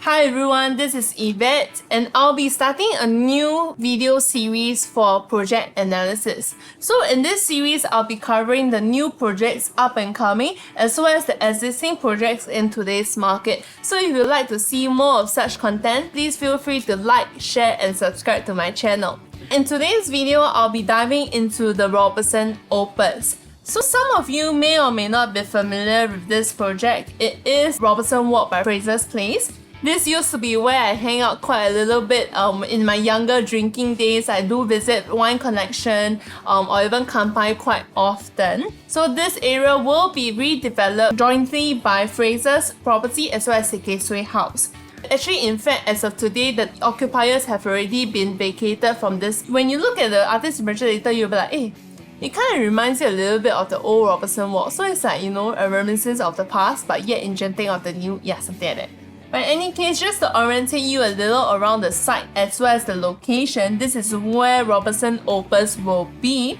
Hi everyone, this is Yvette and I'll be starting a new video series for project analysis. So in this series, I'll be covering the new projects up and coming as well as the existing projects in today's market. So if you'd like to see more of such content, please feel free to like, share and subscribe to my channel. In today's video, I'll be diving into the Robertson Opus. So some of you may or may not be familiar with this project. It is Robertson Walk by Fraser's Place. This used to be where I hang out quite a little bit in my younger drinking days. I do visit Wine Connection or even Kampai quite often. So this area will be redeveloped jointly by Fraser's property as well as Sekesui House. Actually, in fact, as of today, the occupiers have already been vacated from this. When you look at the artist impression later, you'll be like, hey, it kind of reminds you a little bit of the old Robertson Walk. So it's like, you know, a reminiscence of the past, but yet enchanting of the new, yeah, something like that. But in any case, just to orientate you a little around the site as well as the location, this is where Robertson Opus will be.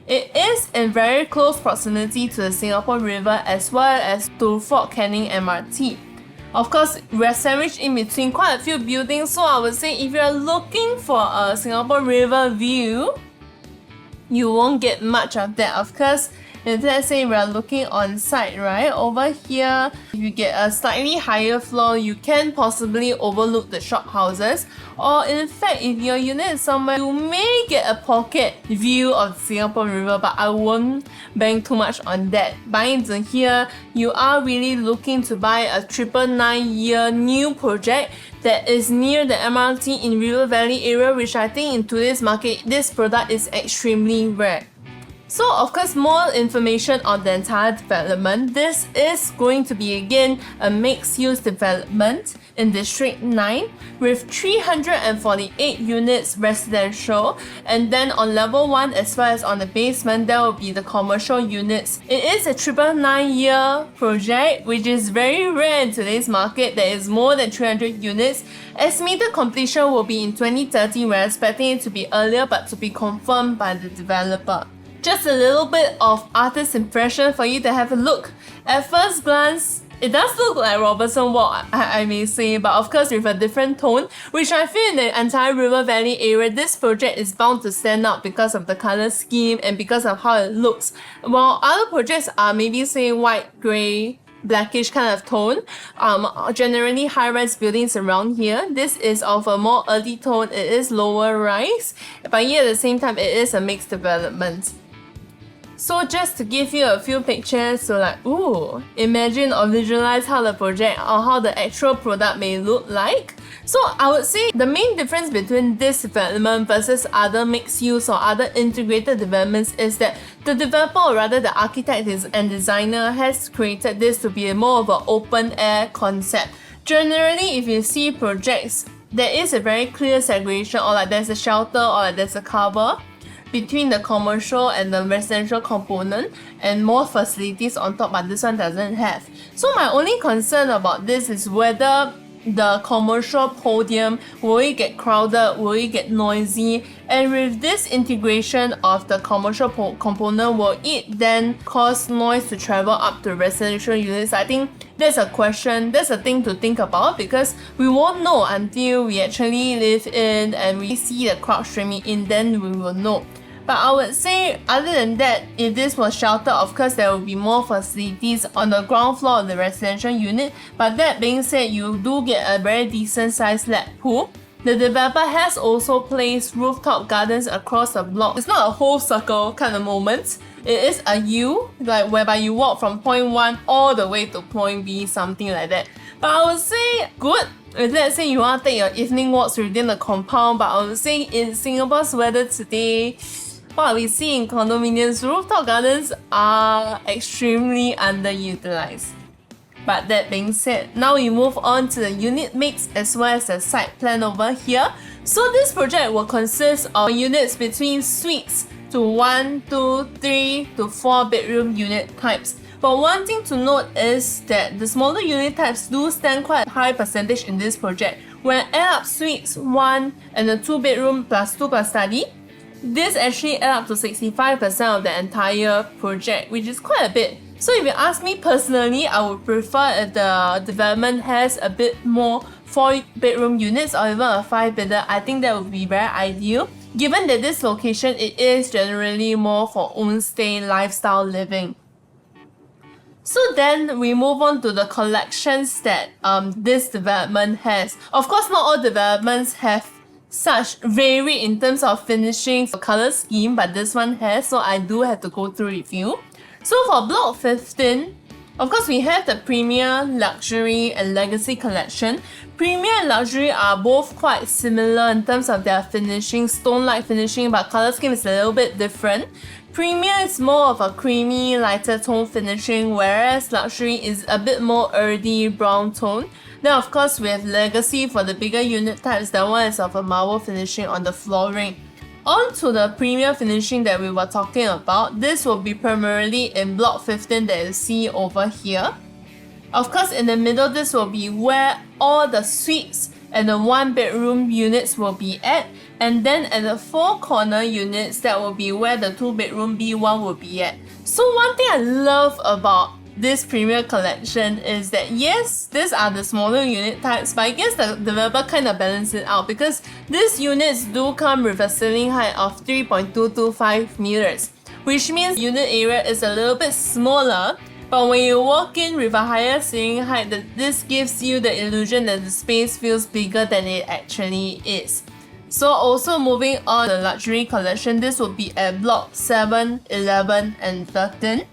It is in very close proximity to the Singapore River as well as to Fort Canning MRT. Of course, we're sandwiched in between quite a few buildings, so I would say if you're looking for a Singapore River view, you won't get much of that. Of course, if let's say we're looking on site, right, over here, if you get a slightly higher floor, you can possibly overlook the shop houses. Or in fact, if your unit is somewhere, you may get a pocket view of the Singapore River, but I won't bang too much on that. Buying into here, you are really looking to buy a 999-year new project that is near the MRT in River Valley area, which I think in today's market, this product is extremely rare. So of course, more information on the entire development. This is going to be again a mixed-use development in District 9 with 348 units residential, and then on level 1 as well as on the basement there will be the commercial units. It is a 999-year project, which is very rare in today's market. There is more than 300 units. Estimated completion will be in 2030. We're expecting it to be earlier, but to be confirmed by the developer. Just a little bit of artist impression for you to have a look. At first glance, it does look like Robertson Walk, I may say, but of course with a different tone, which I feel in the entire River Valley area, this project is bound to stand out because of the color scheme and because of how it looks. While other projects are maybe say white, grey, blackish kind of tone, generally high-rise buildings around here, this is of a more earthy tone. It is lower rise, but yet at the same time it is a mixed development. So just to give you a few pictures, so like, ooh, imagine or visualize how the project or how the actual product may look like. So I would say the main difference between this development versus other mixed use or other integrated developments is that the developer, or rather the architect and designer, has created this to be more of an open air concept. Generally, if you see projects, there is a very clear segregation, or like there's a shelter or like there's a cover between the commercial and the residential component and more facilities on top, but this one doesn't have. So my only concern about this is whether the commercial podium, will it get crowded, will it get noisy, and with this integration of the commercial component, will it then cause noise to travel up to residential units? I think that's a question, that's a thing to think about, because we won't know until we actually live in and we see the crowd streaming in, then we will know. But I would say, other than that, if this was sheltered, of course there will be more facilities on the ground floor of the residential unit. But that being said, you do get a very decent sized lap pool. The developer has also placed rooftop gardens across the block. It's not a whole circle kind of moment. It is a U, like whereby you walk from point 1 all the way to point B, something like that. But I would say good. If let's say you want to take your evening walks within the compound, but I would say in Singapore's weather today, what we see in condominiums, rooftop gardens are extremely underutilized. But that being said, now we move on to the unit mix as well as the site plan over here. So this project will consist of units between suites to 1, 2, 3 to 4 bedroom unit types. But one thing to note is that the smaller unit types do stand quite a high percentage in this project. When I add up suites 1 and the 2 bedroom plus 2 plus study, this actually adds up to 65% of the entire project, which is quite a bit. So if you ask me personally, I would prefer if the development has a bit more 4-bedroom units or even a 5-bedder. I think that would be very ideal. Given that this location, it is generally more for own stay lifestyle living. So then we move on to the collections that this development has. Of course, not all developments have such vary in terms of finishing color scheme, but this one has, so I do have to go through with you. So for block 15, of course we have the Premier, Luxury and Legacy collection. Premier and Luxury are both quite similar in terms of their finishing, stone-like finishing, but color scheme is a little bit different. Premier is more of a creamy, lighter tone finishing, whereas Luxury is a bit more earthy brown tone. Then of course we have Legacy for the bigger unit types. That one is of a marble finishing on the flooring. On to the Premier finishing that we were talking about. This will be primarily in block 15 that you see over here. Of course, in the middle, this will be where all the suites and the 1-bedroom units will be at. And then at the 4-corner units, that will be where the 2-bedroom B1 will be at. So one thing I love about this Premier collection is that yes, these are the smaller unit types, but I guess the developer kind of balanced it out because these units do come with a ceiling height of 3.225 meters, which means unit area is a little bit smaller. But when you walk in with a higher ceiling height, this gives you the illusion that the space feels bigger than it actually is. So also moving on to the Luxury collection, this will be at block 7, 11 and 13.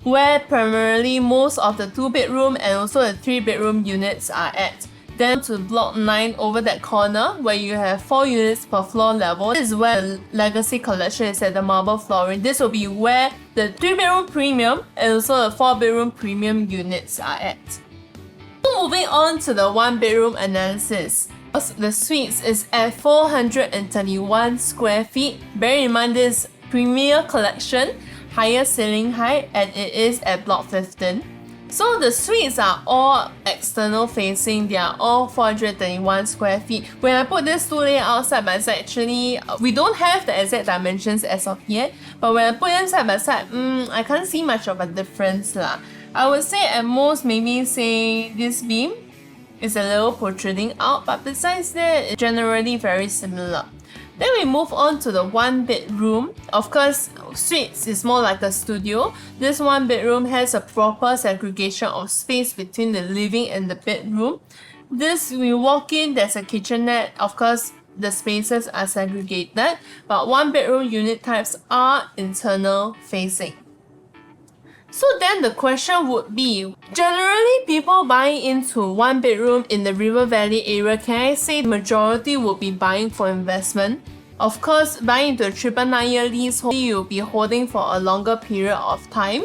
Where primarily most of the 2-bedroom and also the 3-bedroom units are at. Then to block 9 over that corner where you have 4 units per floor level. This is where the Legacy collection is at the marble flooring. This will be where the 3-bedroom premium and also the 4-bedroom premium units are at. So moving on to the 1-bedroom analysis. The suites is at 431 square feet. Bear in mind this Premier collection, higher ceiling height, and it is at block 15. So the suites are all external facing, they are all 431 square feet. When I put this two layouts side by side, actually, we don't have the exact dimensions as of yet, but when I put them side by side, I can't see much of a difference lah. I would say at most, maybe say this beam is a little protruding out, but besides that, it's generally very similar. Then we move on to the 1-bedroom. Of course, suites is more like a studio. This 1-bedroom has a proper segregation of space between the living and the bedroom. This, we walk in, there's a kitchenette. Of course, the spaces are segregated, but 1-bedroom unit types are internal facing. So then the question would be, generally people buying into 1-bedroom in the River Valley area, can I say the majority would be buying for investment? Of course, buying into a 999-year leasehold, you'll be holding for a longer period of time,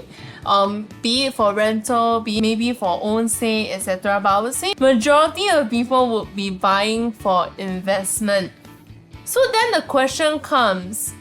be it for rental, be it maybe for own stay, etc. But I would say majority of people would be buying for investment. So then the question comes,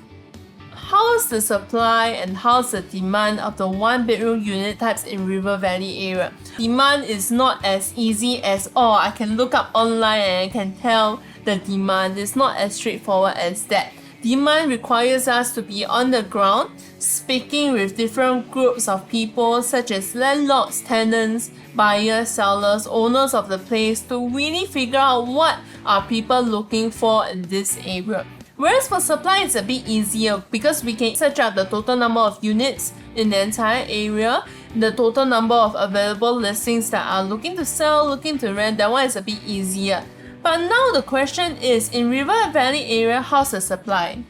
how's the supply and how's the demand of the 1-bedroom unit types in River Valley area? Demand is not as easy as, I can look up online and I can tell the demand. It's not as straightforward as that. Demand requires us to be on the ground, speaking with different groups of people such as landlords, tenants, buyers, sellers, owners of the place to really figure out what are people looking for in this area. Whereas for supply, it's a bit easier because we can search out the total number of units in the entire area, the total number of available listings that are looking to sell, looking to rent. That one is a bit easier. But now the question is, in River Valley area, how's the supply?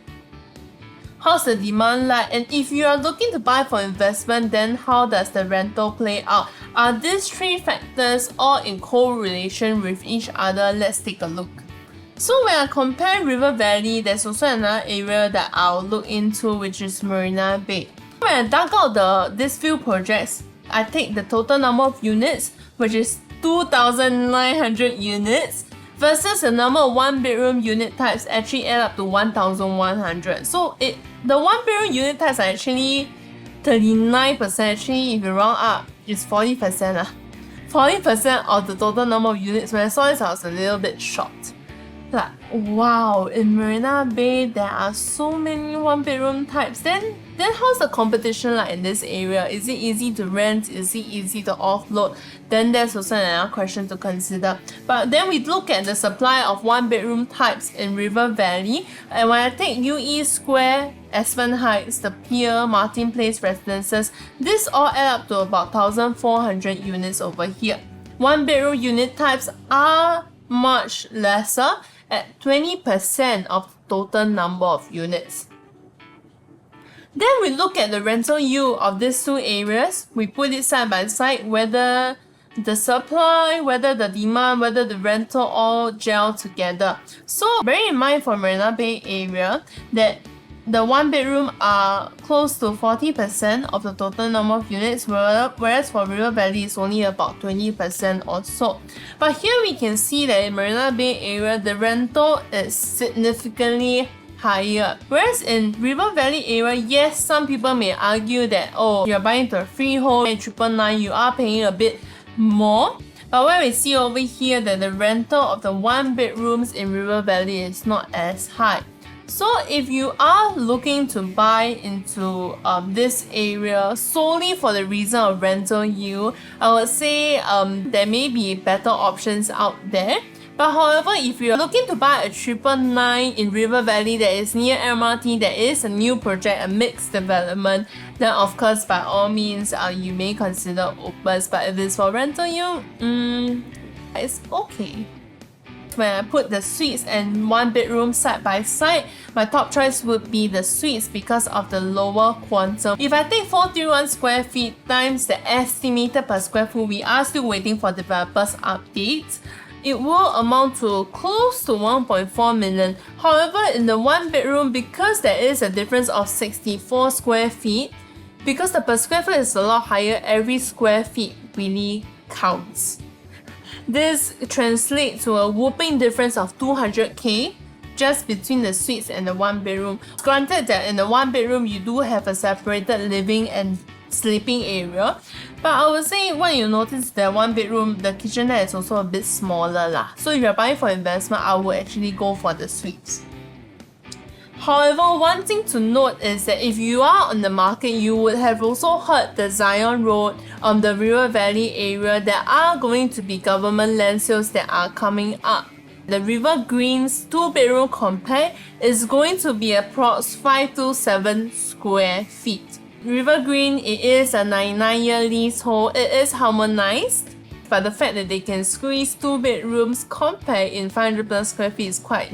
How's the demand like? And if you are looking to buy for investment, then how does the rental play out? Are these 3 factors all in correlation with each other? Let's take a look. So when I compare River Valley, there's also another area that I'll look into, which is Marina Bay. When I dug out these few projects, I take the total number of units, which is 2,900 units, versus the number of 1-bedroom unit types actually add up to 1,100. So the 1-bedroom unit types are actually 39%. Actually, if you round up, it's 40%. 40% of the total number of units. When I saw this, I was a little bit shocked. Like, wow, in Marina Bay, there are so many 1-bedroom types. Then Then how's the competition like in this area? Is it easy to rent? Is it easy to offload? Then there's also another question to consider. But then we look at the supply of 1-bedroom types in River Valley. And when I take UE Square, Aspen Heights, the Pier, Martin Place residences, this all add up to about 1,400 units over here. 1-bedroom unit types are much lesser at 20% of total number of units. Then we look at the rental yield of these two areas. We put it side by side, whether the supply, whether the demand, whether the rental all gel together. So bear in mind for Marina Bay area that the 1-bedroom are close to 40% of the total number of units, whereas for River Valley it's only about 20% or so. But here we can see that in Marina Bay area, the rental is significantly higher. Whereas in River Valley area, yes, some people may argue that, oh, you're buying to a freehold and 999, you are paying a bit more. But when we see over here that the rental of the 1-bedrooms in River Valley is not as high. So if you are looking to buy into this area solely for the reason of rental yield, I would say there may be better options out there. But however, if you're looking to buy a 999 in River Valley that is near MRT, that is a new project, a mixed development, then of course by all means you may consider Opus. But if it's for rental yield, it's okay. When I put the suites and 1-bedroom side by side, my top choice would be the suites because of the lower quantum. If I take 431 square feet times the estimated per square foot, we are still waiting for developers' updates. It will amount to close to 1.4 million. However, in the 1-bedroom, because there is a difference of 64 square feet, because the per square foot is a lot higher, every square feet really counts. This translates to a whopping difference of 200k just between the suites and the 1-bedroom. Granted that in the 1-bedroom, you do have a separated living and sleeping area, but I would say when you notice that 1-bedroom, the kitchenette is also a bit smaller lah. So if you're buying for investment, I would actually go for the suites. However, one thing to note is that if you are on the market, you would have also heard the Zion Road, the River Valley area, there are going to be government land sales that are coming up. The River Green's 2-bedroom compact is going to be approx 527 square feet. River Green, it is a 99-year leasehold. It is harmonized, but the fact that they can squeeze 2 bedrooms compact in 500 plus square feet is quite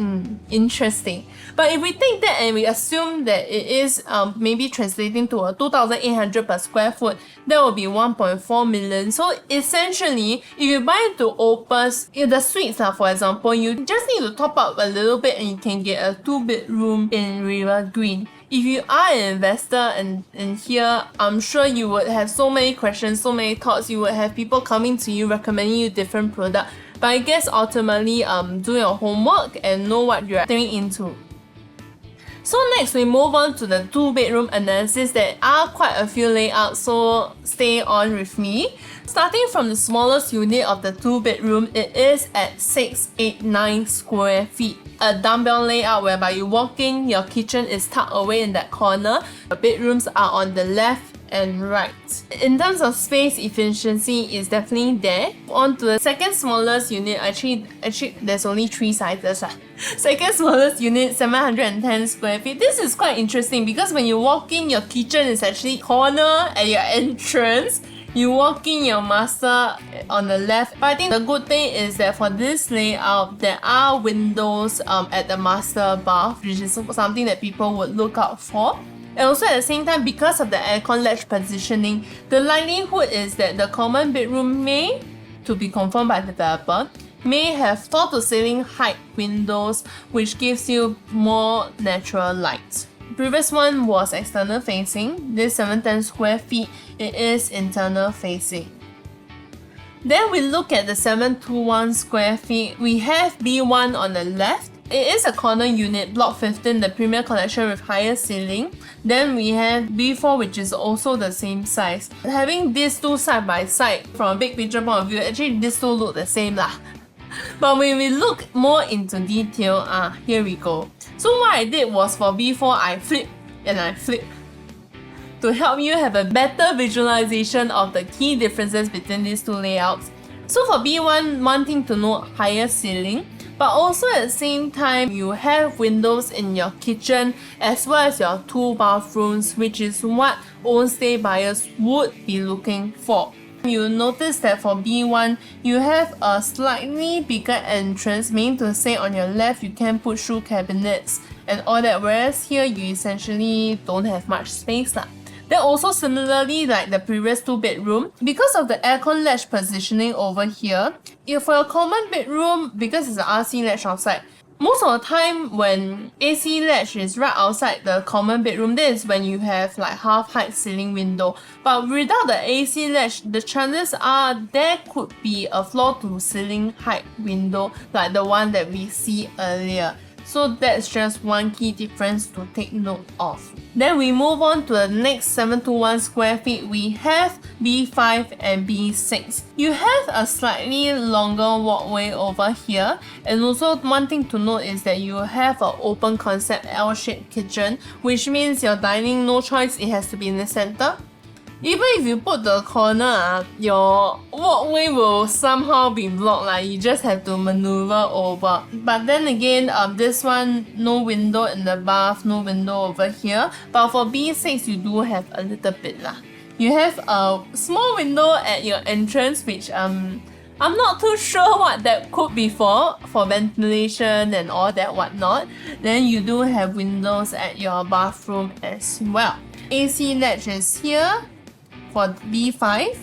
interesting. But if we take that and we assume that it is maybe translating to a 2,800 per square foot, that will be 1.4 million. So essentially, if you buy into Opus, in the suites for example, you just need to top up a little bit and you can get a 2-bedroom in River Green. If you are an investor and here, I'm sure you would have so many questions, so many thoughts. You would have people coming to you, recommending you different products. But I guess ultimately, do your homework and know what you're entering into. So next, we move on to the 2-bedroom analysis. There are quite a few layouts, so stay on with me. Starting from the smallest unit of the 2-bedroom, it is at 689 square feet. A dumbbell layout whereby you walk in, your kitchen is tucked away in that corner. The bedrooms are on the left and right. In terms of space efficiency, is definitely there. On to the second smallest unit, actually there's only 3 sizes. Second smallest unit, 710 square feet. This is quite interesting because when you walk in, your kitchen is actually corner at your entrance. You walk in, your master on the left. But I think the good thing is that for this layout, there are windows at the master bath, which is something that people would look out for. And also at the same time, because of the aircon latch positioning, the likelihood is that the common bedroom may, to be confirmed by the developer, may have floor to ceiling height windows, which gives you more natural light. Previous one was external facing. This 710 square feet, it is internal facing. Then we look at the 721 square feet. We have B1 on the left. It is a corner unit, block 15, the premier collection with higher ceiling. Then we have B4, which is also the same size. Having these two side by side, from a big picture point of view, actually these two look the same lah. But when we look more into detail, here we go. So what I did was for B4, I flip and I flip. to help you have a better visualization of the key differences between these two layouts. So for B1, wanting to know higher ceiling, but also at the same time, you have windows in your kitchen as well as your 2 bathrooms, which is what own-stay buyers would be looking for. You'll notice that for B1, you have a slightly bigger entrance, meaning to say on your left you can put shoe cabinets and all that, whereas here you essentially don't have much space. Then also similarly like the previous 2-bedroom, because of the aircon latch positioning over here, if for a common bedroom, because it's an RC latch outside, most of the time when AC latch is right outside the common bedroom, that is when you have like half height ceiling window. But without the AC latch, the chances are there could be a floor to ceiling height window like the one that we see earlier. So that's just one key difference to take note of. Then we move on to the next 721 square feet. We have B5 and B6. You have a slightly longer walkway over here, and also one thing to note is that you have an open concept L-shaped kitchen, which means your dining, no choice, it has to be in the center. Even if you put the corner, your walkway will somehow be blocked, like you just have to maneuver over. But then again, this one, no window in the bath, no window over here. But for B6, you do have a little bit lah. You have a small window at your entrance, which I'm not too sure what that could be for ventilation and all that whatnot. Then you do have windows at your bathroom as well. AC latch is here for B5,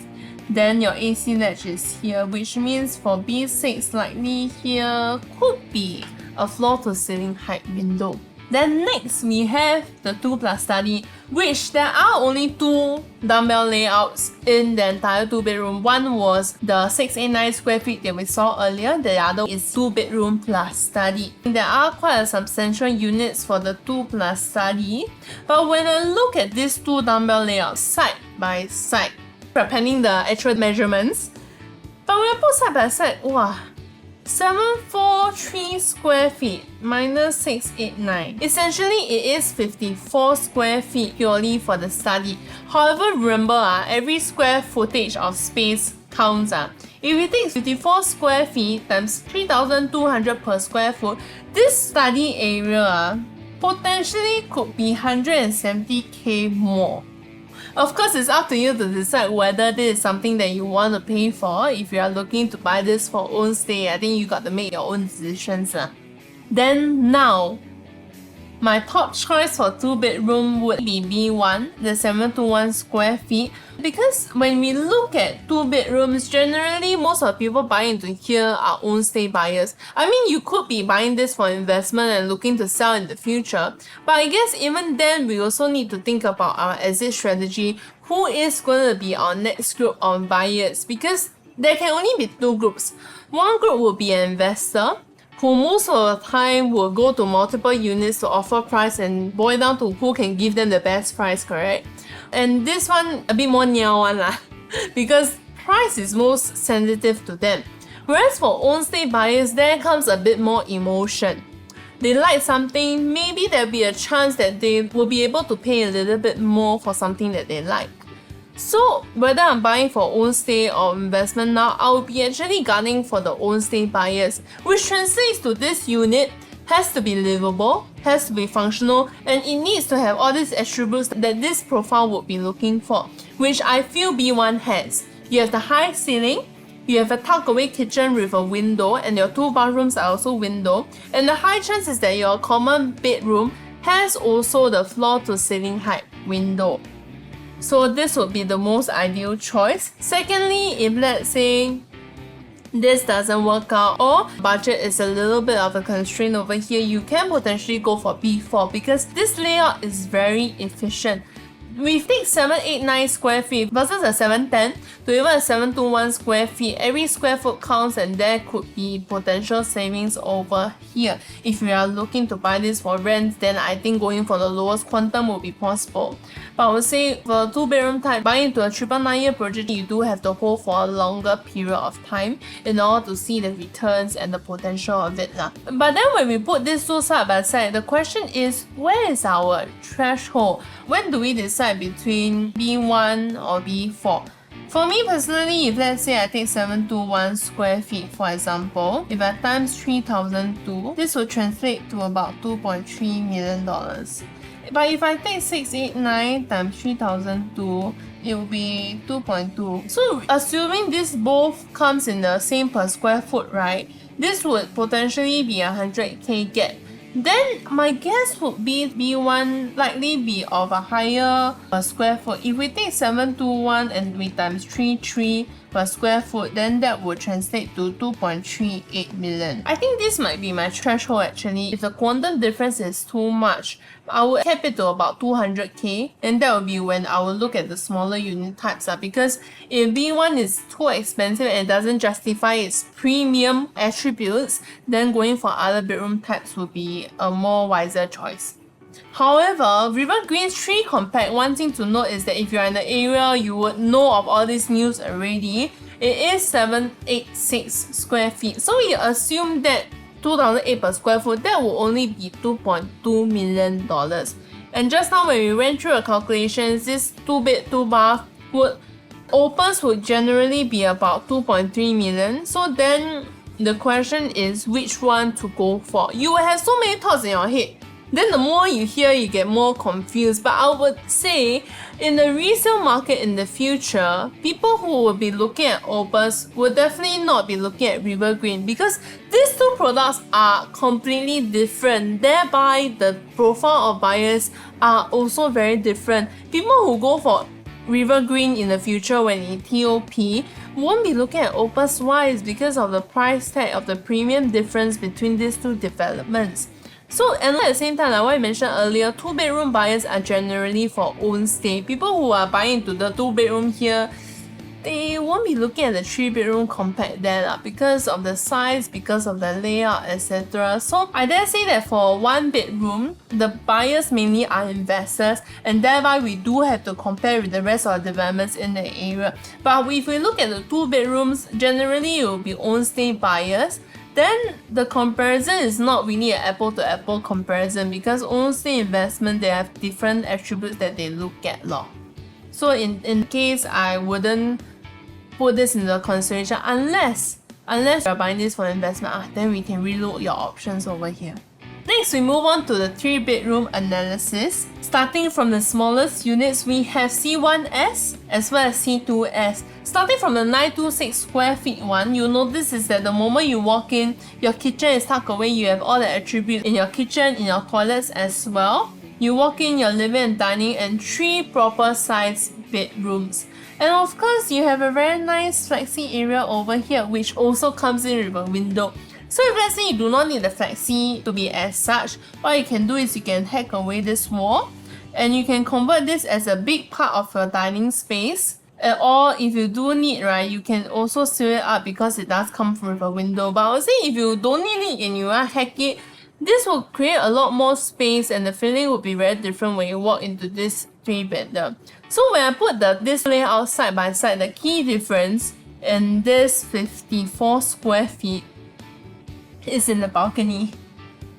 then your AC latch is here, which means for B6 likely here could be a floor to ceiling height window. Then next we have the 2+ study, which there are only 2 dumbbell layouts in the entire 2-bedroom. One was the 689 square feet that we saw earlier, the other is 2-bedroom plus study. There are quite a substantial units for the 2+ study, but when I look at these 2 dumbbell layouts side by side, pending the actual measurements, but when I put side by side, wow, 743 square feet minus 689. Essentially, it is 54 square feet purely for the study. However, remember, every square footage of space counts. If you take 54 square feet times 3,200 per square foot, this study area potentially could be 170k more. Of course, it's up to you to decide whether this is something that you want to pay for. If you are looking to buy this for own stay, I think you got to make your own decisions. Then now, my top choice for 2-bedroom would be B1, the 721 square feet. Because when we look at 2 bedrooms, generally most of the people buying into here are own stay buyers. I mean, you could be buying this for investment and looking to sell in the future. But I guess even then, we also need to think about our exit strategy. Who is going to be our next group of buyers? Because there can only be 2 groups. One group will be an investor, who most of the time will go to multiple units to offer price and boil down to who can give them the best price, correct? And this one a bit more niao one lah, because price is most sensitive to them. Whereas for own stay buyers, there comes a bit more emotion. They like something, maybe there'll be a chance that they will be able to pay a little bit more for something that they like. So whether I'm buying for own stay or investment now, I'll be actually gunning for the own stay buyers, which translates to this unit has to be livable, has to be functional, and it needs to have all these attributes that this profile would be looking for, which I feel B1 has. You have the high ceiling, you have a tuck-away kitchen with a window, and your 2 bathrooms are also window, and the high chance is that your common bedroom has also the floor to ceiling height window. So this would be the most ideal choice. Secondly, if let's say this doesn't work out or budget is a little bit of a constraint over here, you can potentially go for B4 because this layout is very efficient. We take 789 square feet versus a 710 to even a 721 square feet. Every square foot counts and there could be potential savings over here. If you are looking to buy this for rent, then I think going for the lowest quantum will be possible. But I would say for a 2-bedroom type, buying into a 999-year project, you do have to hold for a longer period of time in order to see the returns and the potential of it. But then when we put these two side by side, the question is, where is our threshold? When do we decide between B1 or B4? For me personally, if let's say I take 721 square feet for example, if I times 3,002, this will translate to about $2.3 million. But if I take 689 times 3,002, it will be 2.2. So assuming this both comes in the same per square foot, right? This would potentially be a 100k gap. Then my guess would be B1 likely be of a higher per square foot. If we take 721 and we times 33 per square foot, then that would translate to 2.38 million. I think this might be my threshold actually. If the quantum difference is too much, I would cap it to about 200k, and that will be when I will look at the smaller unit types. Because if B1 is too expensive and doesn't justify its premium attributes, then going for other bedroom types would be a more wiser choice. However, River Green's 3 Compact, one thing to note is that if you're in the area, you would know of all this news already. It is 786 square feet. So we assume that 2008 per square foot, that will only be $2.2 million. And just now when we went through the calculations, this 2-bed, 2-bath Opus would generally be about 2.3 million. So then the question is which one to go for. You will have so many thoughts in your head. Then the more you hear, you get more confused. But I would say in the resale market in the future, people who will be looking at Opus will definitely not be looking at River Green, because these two products are completely different. Thereby, the profile of buyers are also very different. People who go for River Green in the future when in TOP won't be looking at Opus. Why? Is because of the price tag of the premium difference between these two developments. So, and at the same time, like what I mentioned earlier, 2-bedroom buyers are generally for own stay. People who are buying into the 2-bedroom here, they won't be looking at the 3-bedroom compact there because of the size, because of the layout, etc. So I dare say that for 1-bedroom, the buyers mainly are investors, and thereby we do have to compare with the rest of the developments in the area. But if we look at the 2-bedrooms, generally it will be own stay buyers. Then the comparison is not really an apple-to-apple comparison, because own stay investment, they have different attributes that they look at. So in case, I wouldn't put this into consideration unless you're buying this for investment. Then we can relook your options over here. Next, we move on to the 3-bedroom analysis. Starting from the smallest units, we have C1S as well as C2S. Starting from the 926 square feet one, you'll notice is that the moment you walk in, your kitchen is tucked away. You have all the attributes in your kitchen, in your toilets as well. You walk in your living and dining, and 3 proper sized bedrooms. And of course, you have a very nice flexi area over here, which also comes in with a window. So if let's say you do not need the flexi to be as such, what you can do is you can hack away this wall, and you can convert this as a big part of your dining space. Or if you do need, right, you can also seal it up because it does come with a window. But I would say if you don't need it and you want to hack it, this will create a lot more space, and the feeling will be very different when you walk into this 3-bedroom. So when I put this layout side by side, the key difference in this 54 square feet is in the balcony.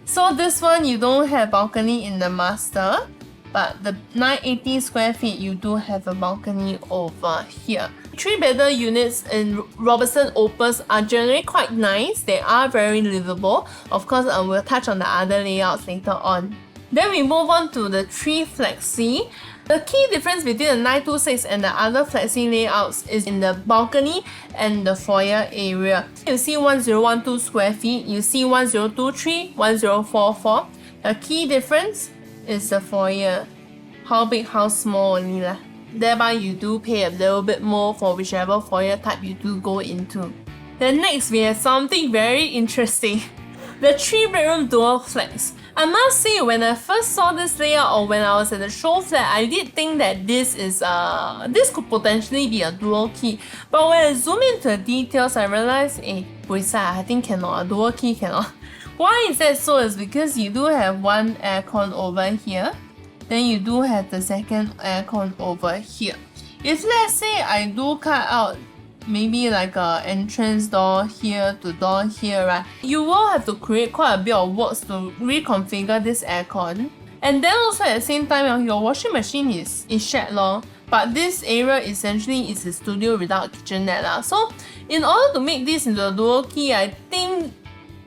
So this one, you don't have balcony in the master, but the 980 square feet, you do have a balcony over here. 3-bedroom units in Robertson Opus are generally quite nice. They are very livable. Of course, I will touch on the other layouts later on. Then we move on to the 3 Flexi. The key difference between the 926 and the other Flexi layouts is in the balcony and the foyer area. You see 1012 square feet, you see 1023, 1044. The key difference is the foyer. How big, how small only lah. Thereby you do pay a little bit more for whichever foyer type you do go into. Then next we have something very interesting. The 3-bedroom dual flex. I must say, when I first saw this layout, or when I was at the SHOWFLAT, I did think that this could potentially be a dual key. But when I zoom into the details, I realized, I think cannot, a dual key cannot. Why is that so? Is because you do have one aircon over here, Then you do have the second aircon over here. If let's say I do cut out maybe like a entrance door here to door here, right, you will have to create quite a bit of works to reconfigure this aircon. And then also at the same time, your washing machine is shared lor. But this area essentially is a studio without kitchenette lah. So in order to make this into a dual key, I think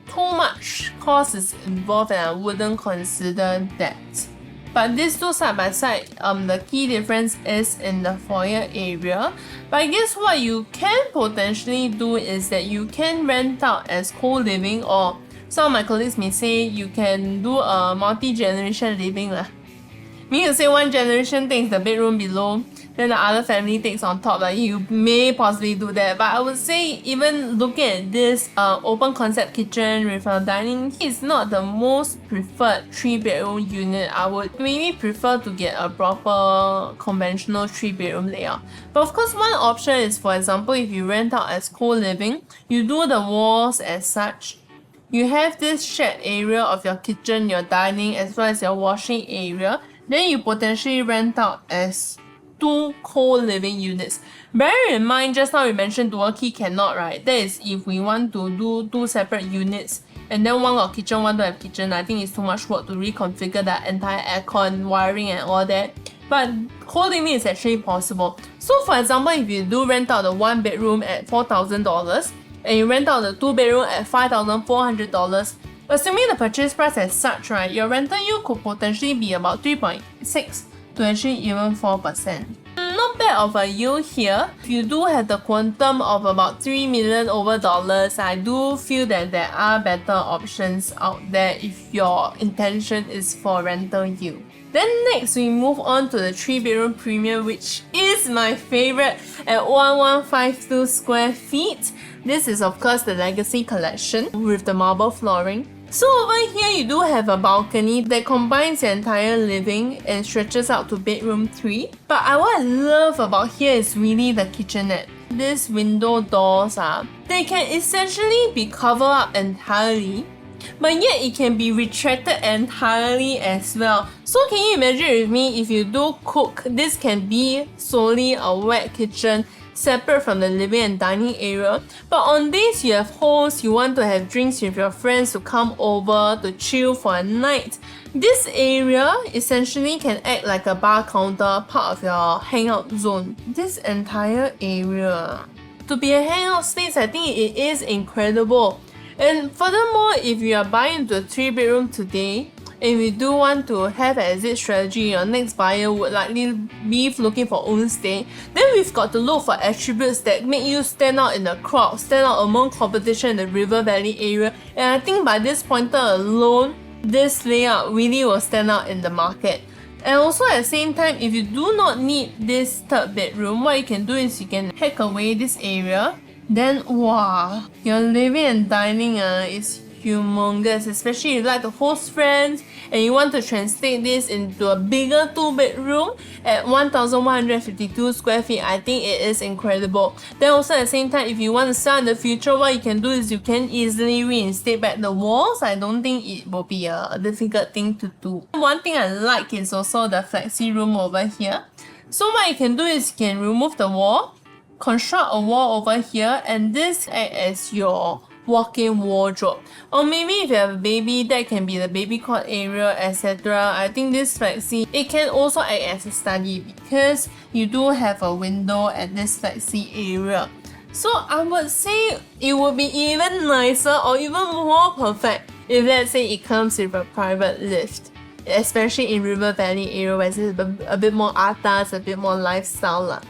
too much cost is involved and I wouldn't consider that. But these two side by side, the key difference is in the foyer area. But I guess what you can potentially do is that you can rent out as co-living, or some of my colleagues may say you can do a multi-generation living lah. Meaning to say one generation takes the bedroom below, then the other family takes on top. Like you may possibly do that, but I would say even looking at this open concept kitchen with a dining, it's not the most preferred 3-bedroom unit. I would maybe prefer to get a proper conventional 3-bedroom layout. But of course, one option is, for example, if you rent out as co-living, you do the walls as such. You have this shared area of your kitchen, your dining, as well as your washing area. Then you potentially rent out as 2 co-living units. Bear in mind, just now we mentioned dual key cannot, right? That is if we want to do 2 separate units and then one got kitchen, one don't have kitchen. I think it's too much work to reconfigure that entire aircon, wiring and all that. But co-living is actually possible. So for example, if you do rent out the 1 bedroom at $4,000 and you rent out the 2 bedroom at $5,400, assuming the purchase price as such, right, your rental yield could potentially be about 3.6 to actually even 4%. Not bad of a yield here. If you do have the quantum of about $3 million over dollars, I do feel that there are better options out there if your intention is for rental yield. Then next we move on to the 3-bedroom premium, which is my favorite at 1152 square feet. This is of course the Legacy Collection with the marble flooring. So over here you do have a balcony that combines the entire living and stretches out to bedroom 3. But what I love about here is really the kitchenette. These window doors, they can essentially be covered up entirely, but yet it can be retracted entirely as well. So can you imagine with me, if you do cook, this can be solely a wet kitchen separate from the living and dining area. But on days you have hosts, you want to have drinks with your friends to come over to chill for a night, this area essentially can act like a bar counter, part of your hangout zone. This entire area, to be a hangout space, I think it is incredible. And furthermore, if you are buying into a 3-bedroom today, if you do want to have an exit strategy, your next buyer would likely be looking for own stay, then we've got to look for attributes that make you stand out in the crowd, stand out among competition in the River Valley area. And I think by this pointer alone, this layout really will stand out in the market. And also at the same time, if you do not need this 3rd bedroom, what you can do is you can hack away this area. Then wow, your living and dining is humongous, especially if you like to host friends and you want to translate this into a bigger 2-bedroom at 1152 square feet. I think it is incredible. Then also at the same time, if you want to sell in the future, what you can do is you can easily reinstate back the walls. I don't think it will be a difficult thing to do. One thing I like is also the flexi room over here. So what you can do is you can remove the wall, construct a wall over here, and this acts as your walk-in wardrobe. Or maybe if you have a baby, that can be the baby cot area, etc. I think this flexi, it can also act as a study because you do have a window at this flexi area. So I would say it would be even nicer or even more perfect if let's say it comes with a private lift, especially in River Valley area where it's a bit more atas, a bit more lifestyle.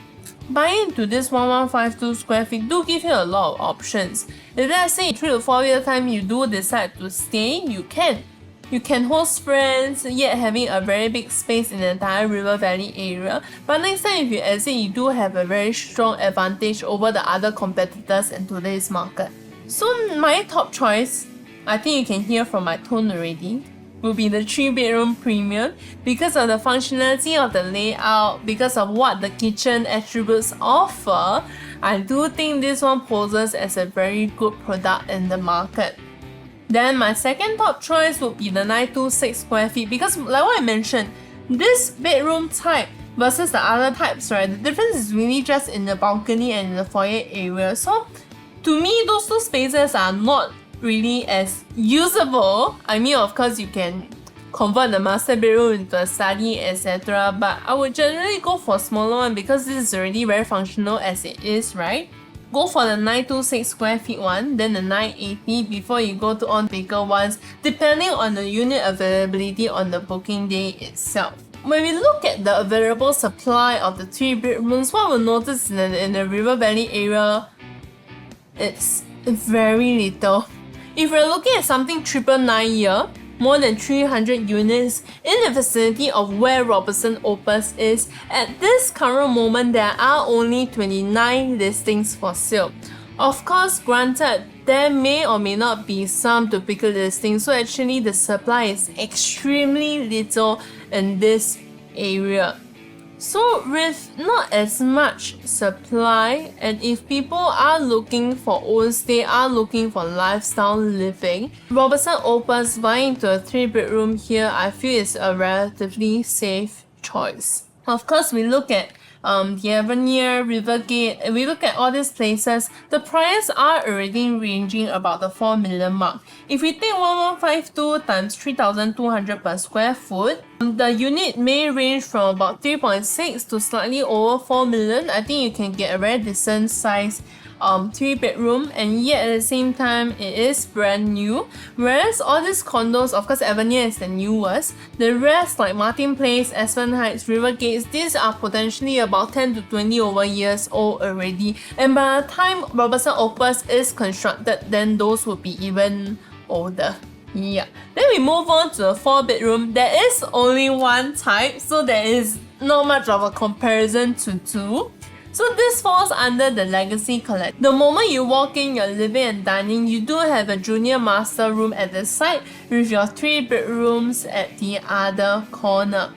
Buying into this 1152 square feet do give you a lot of options. If let's say in 3 to 4 years time you do decide to stay, you can. You can host friends, yet having a very big space in the entire River Valley area. But next time if you exit, you do have a very strong advantage over the other competitors in today's market. So my top choice, I think you can hear from my tone already, will be the 3-bedroom premium because of the functionality of the layout, because of what the kitchen attributes offer. I do think this one poses as a very good product in the market. Then my second top choice would be the 926 square feet because like what I mentioned, this bedroom type versus the other types, right, the difference is really just in the balcony and the foyer area. So to me, those two spaces are not really as usable. I mean, of course, you can convert the master bedroom into a study, etc. But I would generally go for a smaller one because this is already very functional as it is, right? Go for the 926 square feet one, then the 980 before you go to on bigger ones, depending on the unit availability on the booking day itself. When we look at the available supply of the 3 bedrooms, what we'll notice in the River Valley area, it's very little. If we're looking at something 999 here, more than 300 units in the vicinity of where Robertson Opus is, at this current moment there are only 29 listings for sale. Of course, granted, there may or may not be some duplicate listings, so actually the supply is extremely little in this area. So with not as much supply, and if people are looking for stay, are looking for lifestyle living, Robertson Opus buying into a 3 bedroom here, I feel is a relatively safe choice. Of course, we look at the Avenir, Rivergate, and we look at all these places, the prices are already ranging about the 4 million mark. If we take 1152 times 3,200 per square foot, the unit may range from about 3.6 to slightly over 4 million. I think you can get a very decent size 3 bedroom, and yet at the same time it is brand new. Whereas all these condos, of course Avenir is the newest, the rest like Martin Place, Aspen Heights, Rivergates, these are potentially about 10 to 20 over years old already, and by the time Robertson Opus is constructed, then those would be even older. Yeah. Then we move on to a 4 bedroom. There is only one type, so there is not much of a comparison to two. So this falls under the Legacy Collect. The moment you walk in your living and dining, you do have a junior master room at the side with your 3 bedrooms at the other corner.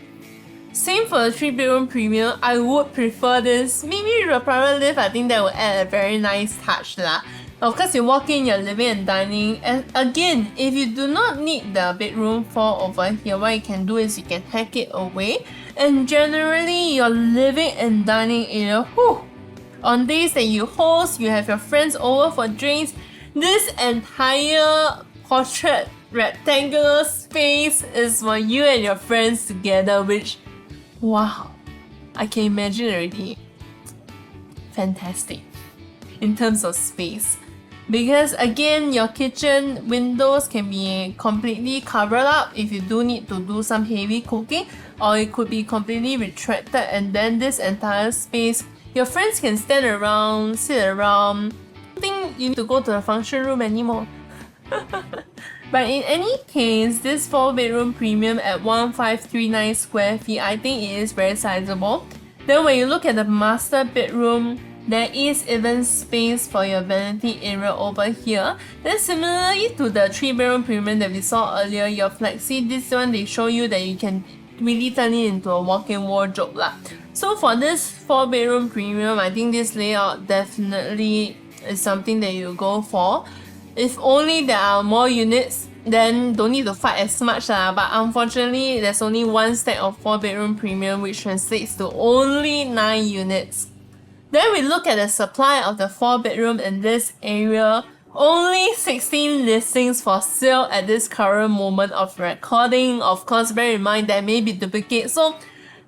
Same for the 3 bedroom premium. I would prefer this. Maybe with a private lift, I think that will add a very nice touch lah. Of course, you walk in your living and dining, and again, if you do not need the bedroom 4 over here, what you can do is you can hack it away, and generally your living and dining area, on days that you host, you have your friends over for drinks, this entire portrait rectangular space is for you and your friends together, which, wow, I can imagine already. Fantastic in terms of space. Because again, your kitchen windows can be completely covered up if you do need to do some heavy cooking, or it could be completely retracted, and then this entire space, your friends can stand around, sit around. I don't think you need to go to the function room anymore. But in any case, this 4 bedroom premium at 1539 square feet, I think it is very sizable. Then when you look at the master bedroom, there is even space for your vanity area over here. Then similarly to the 3 bedroom premium that we saw earlier, your flexi, this one they show you that you can really turn it into a walk-in wardrobe lah. So for this 4 bedroom premium, I think this layout definitely is something that you go for. If only there are more units, then don't need to fight as much lah. But unfortunately, there's only one stack of 4 bedroom premium, which translates to only 9 units. Then we look at the supply of the 4 bedroom in this area. Only 16 listings for sale at this current moment of recording. Of course, bear in mind there may be duplicates, so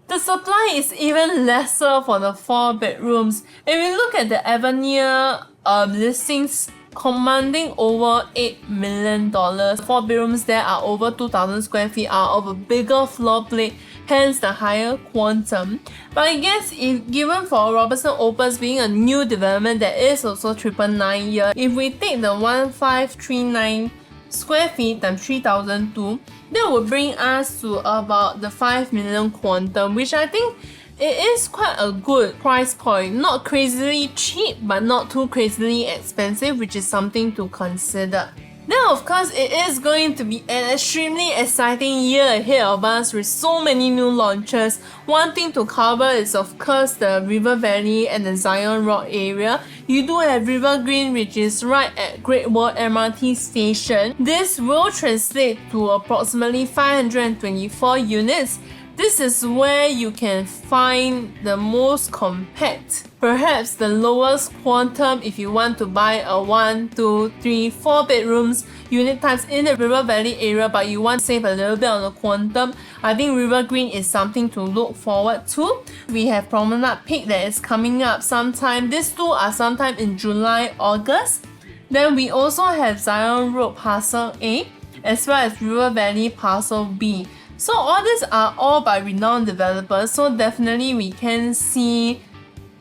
the supply is even lesser for the 4 bedrooms. If we look at the Avenir listings commanding over $8 million, 4 bedrooms there are over 2,000 square feet, are of a bigger floor plate, hence the higher quantum. But I guess if given for Robertson Opus being a new development that is also 999 here, if we take the 1539 square feet times 3,002, that would bring us to about the 5 million quantum, which I think it is quite a good price point. Not crazily cheap, but not too crazily expensive, which is something to consider. Now, of course, it is going to be an extremely exciting year ahead of us with so many new launches. One thing to cover is, of course, the River Valley and the Zion Rock area. You do have River Green, which is right at Great Wall MRT station. This will translate to approximately 524 units. This is where you can find the most compact, perhaps the lowest quantum if you want to buy a 1, 2, 3, 4 bedrooms unit types in the River Valley area, but you want to save a little bit on the quantum. I think River Green is something to look forward to. We have Promenade Peak that is coming up sometime. These two are sometime in July, August. Then we also have Zion Road Parcel A as well as River Valley Parcel B. So all these are all by renowned developers, so definitely we can see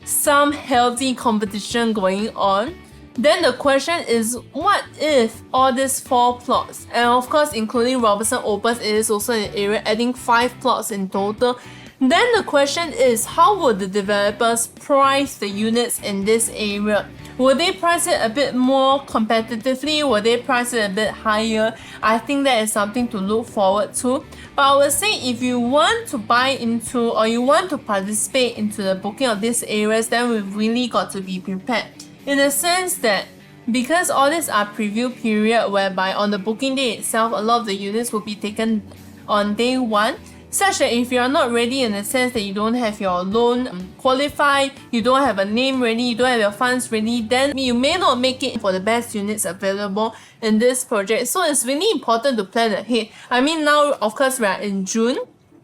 some healthy competition going on. Then the question is, what if all these 4 plots, and of course including Robertson Opus, it is also an area adding 5 plots in total. Then the question is, how would the developers price the units in this area? Will they price it a bit more competitively? Will they price it a bit higher? I think that is something to look forward to. But I would say if you want to buy into or you want to participate into the booking of these areas, then we've really got to be prepared. In the sense that because all these are preview period whereby on the booking day itself, a lot of the units will be taken on day 1. Such that if you are not ready in the sense that you don't have your loan qualified, you don't have a name ready, you don't have your funds ready, then you may not make it for the best units available in this project. So it's really important to plan ahead. I mean, now of course we are in June.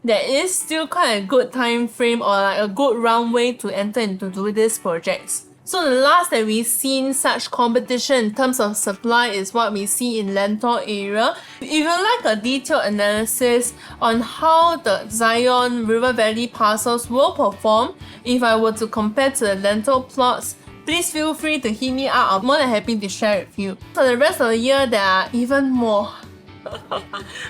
There is still quite a good time frame or like a good runway to enter into do these projects. So the last that we've seen such competition in terms of supply is what we see in Lentor area. If you like a detailed analysis on how the Zion River Valley parcels will perform if I were to compare to the Lentor plots, please feel free to hit me up. I'm more than happy to share with you. For the rest of the year, there are even more.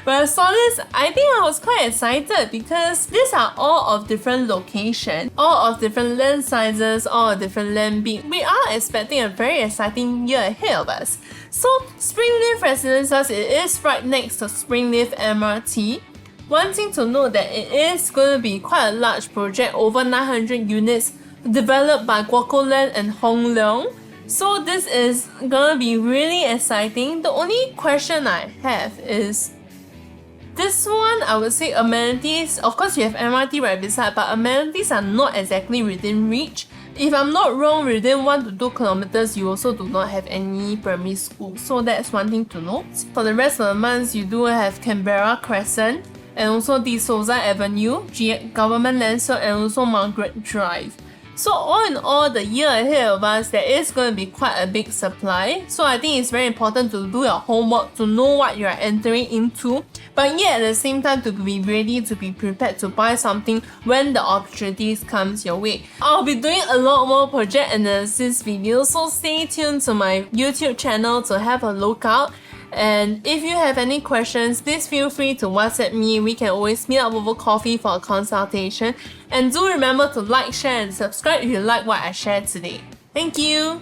When I saw this, I think I was quite excited because these are all of different locations, all of different land sizes, all of different land being. We are expecting a very exciting year ahead of us. So Springleaf Residences, it is right next to Springleaf MRT. One thing to note that it is going to be quite a large project, over 900 units, developed by Guoco Land and Hong Leong. So this is gonna be really exciting. The only question I have is this one. I would say amenities. Of course, you have MRT right beside, but amenities are not exactly within reach. If I'm not wrong, within 1 to 2 kilometers, you also do not have any primary school. So that's one thing to note. For the rest of the months, you do have Canberra Crescent and also De Souza Avenue, Government Land Cert, and also Margaret Drive. So all in all, the year ahead of us, there is going to be quite a big supply. So I think it's very important to do your homework to know what you are entering into, but yet at the same time to be ready, to be prepared to buy something when the opportunities comes your way. I'll be doing a lot more project analysis videos, so stay tuned to my YouTube channel to have a look out. And if you have any questions, please feel free to WhatsApp me. We can always meet up over coffee for a consultation. And do remember to like, share and subscribe if you like what I shared today. Thank you!